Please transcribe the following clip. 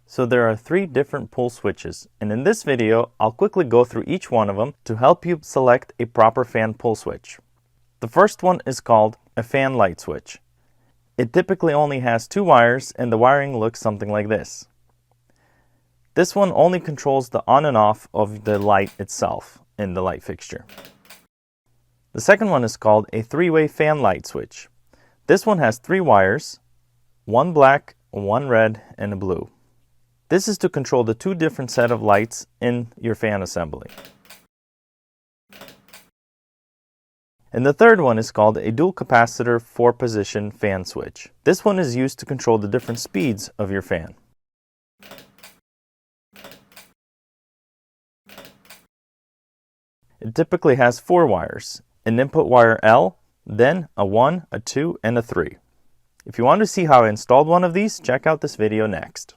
So there are 3 different pull switches, and in this video, I'll quickly go through each one of them to help you select a proper fan pull switch. The first one is called a fan light switch. It typically only has 2 wires and the wiring looks something like this. This one only controls the on and off of the light itself in the light fixture. The second one is called a 3-way fan light switch. This one has 3 wires, 1 black, 1 red, and a blue. This is to control the 2 different set of lights in your fan assembly. And the third one is called a dual capacitor 4-position fan switch. This one is used to control the different speeds of your fan. It typically has 4 wires, an input wire L, then a 1, a 2, and a 3. If you want to see how I installed one of these, check out this video next.